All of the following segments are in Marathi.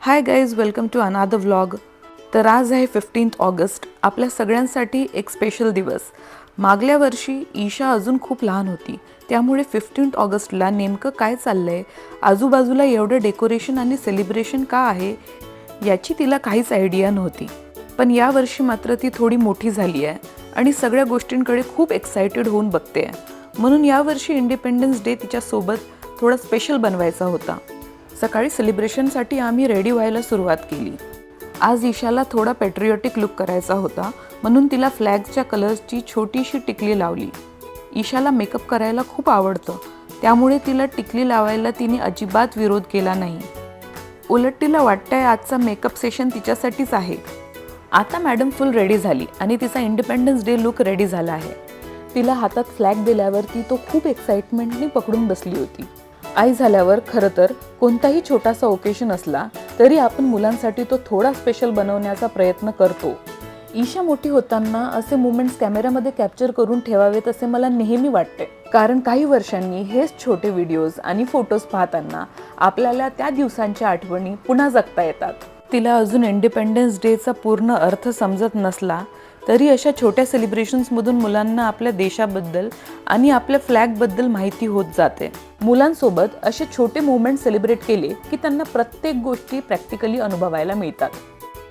High guys, welcome to another vlog. तर आज आहे 15 ऑगस्ट, आपल्या सगळ्यांसाठी एक स्पेशल दिवस. मागल्या वर्षी ईशा अजून खूप लहान होती, त्यामुळे 15 ऑगस्टला नेमकं काय चाललंय, आजूबाजूला एवढं डेकोरेशन आणि सेलिब्रेशन का आहे याची तिला काहीच आयडिया नव्हती. पण यावर्षी मात्र ती थोडी मोठी झाली आहे आणि सगळ्या गोष्टींकडे खूप एक्सायटेड होऊन बघते आहे. म्हणून यावर्षी इंडिपेंडन्स डे तिच्यासोबत थोडा स्पेशल बनवायचा होता. सकाळी सेलिब्रेशनसाठी आम्ही रेडी व्हायला सुरुवात केली. आज ईशाला थोडा पॅट्रियोटिक लुक करायचा होता, म्हणून तिला फ्लॅगच्या कलर्सची छोटीशी टिकली लावली. ईशाला मेकअप करायला खूप आवडतं, त्यामुळे तिला टिकली लावायला तिने अजिबात विरोध केला नाही. उलट तिला वाटतंय आजचा मेकअप सेशन तिच्यासाठीच आहे. आता मॅडम फुल रेडी झाली आणि तिचा इंडिपेंडन्स डे लुक रेडी झाला आहे. तिला हातात फ्लॅग दिल्यावर ती तो खूप एक्साइटमेंटने पकडून बसली होती. आई झाल्यावर खरं तर कोणताही छोटासा ओकेशन असला तरी आपण मुलांसाठी तो थोडा स्पेशल बनवण्याचा प्रयत्न करतो. ईशा मोठी होताना असे मोमेंट्स कॅमेऱ्यामध्ये कॅप्चर करून ठेवावेत असे मला नेहमी वाटते, कारण काही वर्षांनी हेच छोटे व्हिडिओज आणि फोटोज पाहताना आपल्याला त्या दिवसांच्या आठवणी पुन्हा जगता येतात. तिला अजून इंडिपेंडन्स डेचा पूर्ण अर्थ समजत नसला तरी अशा छोट्या सेलिब्रेशन्समधून मुलांना आपल्या देशाबद्दल आणि आपल्या फ्लॅगबद्दल माहिती होत जाते. मुलांसोबत असे छोटे मोमेंट सेलिब्रेट केले की त्यांना प्रत्येक गोष्टी प्रॅक्टिकली अनुभवायला मिळतात.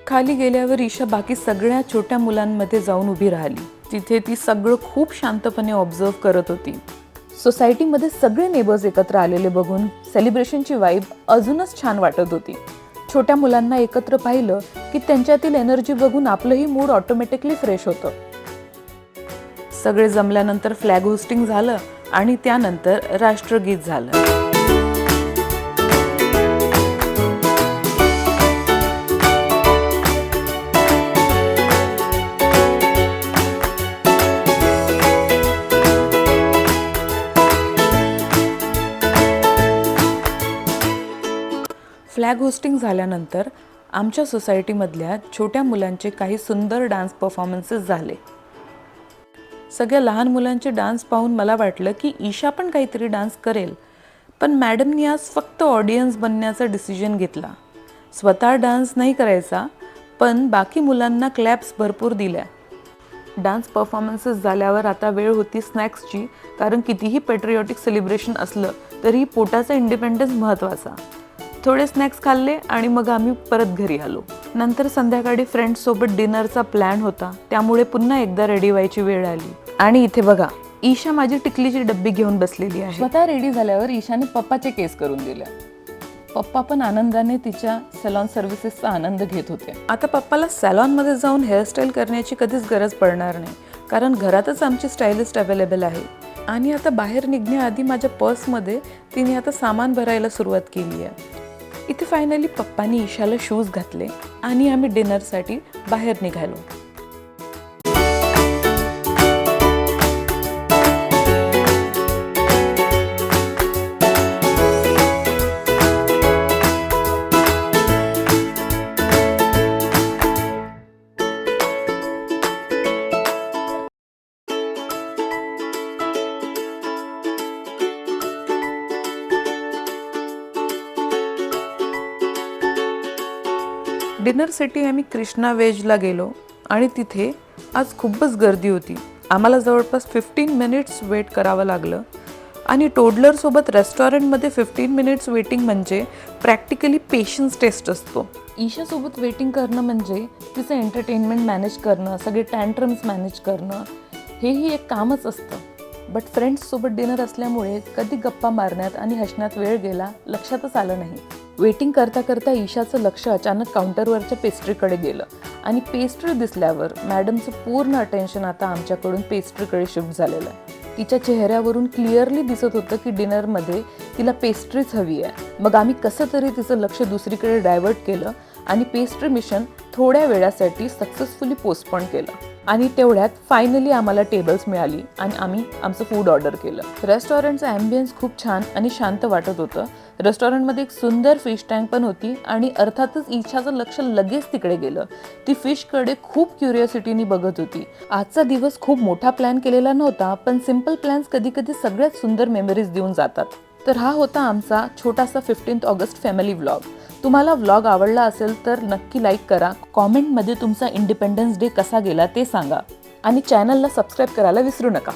खाली गेल्यावर ईशा बाकी सगळ्या छोट्या मुलांमध्ये जाऊन उभी राहिली. तिथे ती सगळं खूप शांतपणे ऑब्झर्व करत होती. सोसायटीमध्ये सगळे नेबर्स एकत्र आलेले बघून सेलिब्रेशनची वाईब अजूनच छान वाटत होती. छोट्या मुलांना एकत्र पाहिलं की त्यांच्यातील एनर्जी बघून आपलंही मूड ऑटोमॅटिकली फ्रेश होतं. सगळे जमल्यानंतर फ्लॅग होस्टिंग झालं आणि त्यानंतर राष्ट्रगीत झालं. फ्लॅग होस्टिंग झाल्यानंतर आमच्या सोसायटीमधल्या छोट्या मुलांचे काही सुंदर डान्स परफॉर्मन्सेस झाले. सगळ्या लहान मुलांचे डान्स पाहून मला वाटलं की ईशा पण काहीतरी डान्स करेल, पण मॅडमनी आज फक्त ऑडियन्स बनण्याचा डिसिजन घेतला. स्वतः डान्स नाही करायचा, पण बाकी मुलांना क्लॅप्स भरपूर दिल्या. डान्स परफॉर्मन्सेस झाल्यावर आता वेळ होती स्नॅक्सची, कारण कितीही पॅट्रियोटिक सेलिब्रेशन असलं तरी पोटाचा इंडिपेंडन्स महत्त्वाचा. थोडे स्नॅक्स खाल्ले आणि मग आम्ही परत घरी आलो. नंतर संध्याकाळी फ्रेंड्ससोबत डिनरचा प्लॅन होता, त्यामुळे पुन्हा एकदा रेडी व्हायची वेळ आली. आणि इथे बघा, ईशा माझी टिकलीची डब्बी घेऊन बसलेली आहे. स्वतः रेडी झाल्यावर ईशाने पप्पाचे केस करून दिले. पप्पा पण आनंदाने तिच्या सॅलॉन सर्व्हिसेसचा आनंद घेत होते. आता पप्पाला सॅलॉनमध्ये जाऊन हेअरस्टाईल करण्याची कधीच गरज पडणार नाही, कारण घरातच आमची स्टायलिस्ट अवेलेबल आहे. आणि आता बाहेर निघण्याआधी माझ्या पर्समध्ये तिने आता सामान भरायला सुरुवात केली आहे. इथे फायनली पप्पांनी ईशाला शूज घातले आणि आम्ही डिनरसाठी बाहेर निघालो. डिनरसाठी आम्ही कृष्णा वेजला गेलो आणि तिथे आज खूपच गर्दी होती. आम्हाला जवळपास 15 मिनिट्स वेट करावं लागलं. आणि टोडलरसोबत रेस्टॉरंटमध्ये 15 मिनिट्स वेटिंग म्हणजे प्रॅक्टिकली पेशन्स टेस्ट असतो. ईशासोबत वेटिंग करणं म्हणजे तिचं एंटरटेनमेंट मॅनेज करणं, सगळे टँट्रम्स मॅनेज करणं, हेही एक कामच असतं. बट फ्रेंड्ससोबत डिनर असल्यामुळे कधी गप्पा मारण्यात आणि हसण्यात वेळ गेला लक्षातच आलं नाही. वेटिंग करता करता ईशाचं लक्ष अचानक काउंटरवरच्या पेस्ट्रीकडे गेलं आणि पेस्ट्री दिसल्यावर मॅडमचं पूर्ण अटेन्शन आता आमच्याकडून पेस्ट्रीकडे शिफ्ट झालेलं आहे. तिच्या चेहऱ्यावरून क्लिअरली दिसत होतं की डिनरमध्ये तिला पेस्ट्रीच हवी आहे. मग आम्ही कसं तरी तिचं लक्ष दुसरीकडे डायव्हर्ट केलं आणि पेस्ट्री मिशन थोड्या वेळासाठी सक्सेसफुली पोस्टपोन केलं. आणि तेवढ्यात फायनली आम्हाला टेबल्स मिळाली आणि आम्ही आमचं फूड ऑर्डर केलं. रेस्टॉरंटचं ॲम्बियन्स खूप छान आणि शांत वाटत होतं. रेस्टॉरंटमध्ये एक सुंदर फिश टँक पण होती आणि अर्थातच ईशाचं लक्ष लगेच तिकडे गेलं. ती फिशकडे खूप क्युरिओसिटीने बघत होती. आजचा दिवस खूप मोठा प्लॅन केलेला नव्हता, पण सिम्पल प्लॅन्स कधी कधी सगळ्यात सुंदर मेमरीज देऊन जातात. तर हा होता आमचा छोटासा 15 ऑगस्ट फॅमिली व्लॉग. तुम्हाला व्लॉग आवडला असेल तर नक्की लाईक करा, कॉमेंटमध्ये तुमचा इंडिपेंडन्स डे कसा गेला ते सांगा आणि चॅनलला सबस्क्राईब करायला विसरू नका.